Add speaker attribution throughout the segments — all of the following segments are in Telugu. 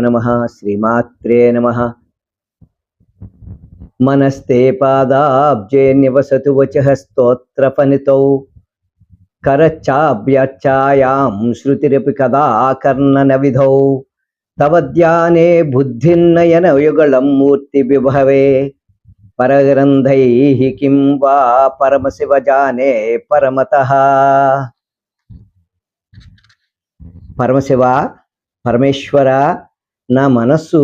Speaker 1: నమః. శ్రీమాత్రే నమః. మనస్తే పాదాబ్జే నివసతు వచః స్తోత్రఫణితౌ కరచ్చాభ్యర్చాయాం శృతిరపి కదా కర్ణనవిధౌ తవ ధ్యానే బుద్ధిర్నయన యుగళం మూర్తి విభవే పరగ్రంథైః కిం వా పరమశివ జానే పరమతః. పరమశివ, పరమేశ్వర, నా మనస్సు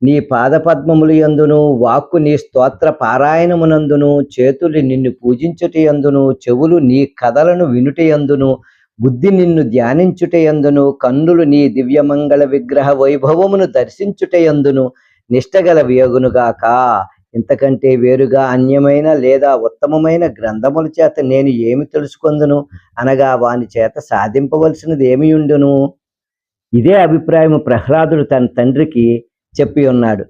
Speaker 1: నీ పాదపద్మములు యందును, వాక్కు నీ స్తోత్ర పారాయణమునందును, చేతులు నిన్ను పూజించుట యందును, చెవులు నీ కథలను వినుట యందును, బుద్ధి నిన్ను ధ్యానించుట యందును, కన్నులు నీ దివ్యమంగళ విగ్రహ వైభవమును దర్శించుట యందును నిష్టగల వియగునుగాక. ఇంతకంటే వేరుగా అన్యమైన లేదా ఉత్తమమైన గ్రంథముల చేత నేను ఏమి తెలుసుకొందును అనగా వాని చేత సాధింపవలసినది ఏమి ఉండును? ఇదే అభిప్రాయము ప్రహ్లాదుడు తన తండ్రికి చెప్పి ఉన్నాడు.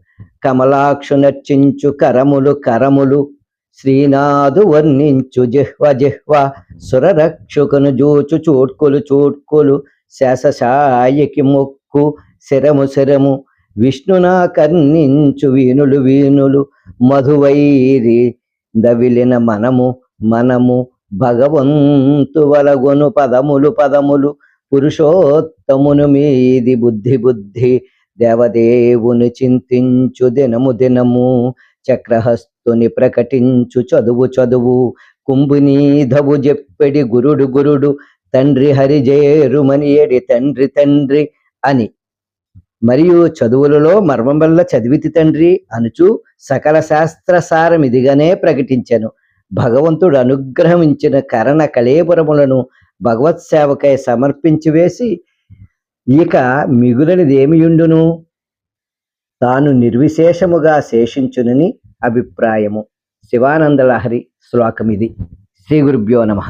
Speaker 1: కమలాక్షు నర్చించు కరములు కరములు, శ్రీనాథు వర్ణించు జిహ్వ జిహ్వ, సురరక్షకును జూచు చూడ్కులు చూడ్కులు, శేషశాయికి మొక్కు శిరము శిరము, విష్ణునా కర్ణించు వీనులు వీనులు, మధువైరి దవిలిన మనము మనము, భగవంతు వలగొను పదములు పదములు, పురుషోత్తమును మీది బుద్ధి బుద్ధి, దేవదేవుని చింతించు దినము దినము, చక్రహస్తుని ప్రకటించు చదువు చదువు, కుంభునీధవు చెప్పెడి గురుడు గురుడు, తండ్రి హరిజేరుమని ఏడి తండ్రి తండ్రి అని, మరియు చదువులలో మర్మం వల్ల చదివితి తండ్రి అనుచు సకల శాస్త్రసారమిదిగానే ప్రకటించెను. భగవంతుడు అనుగ్రహించిన కరణ కళేబరములను భగవత్ సేవకై సమర్పించి వేసి ఇక మిగులనిదేమియుండును? తాను నిర్విశేషముగా శేషించునని అభిప్రాయము. శివానంద లహరి శ్లోకమిది. శ్రీ గురుభ్యో నమః.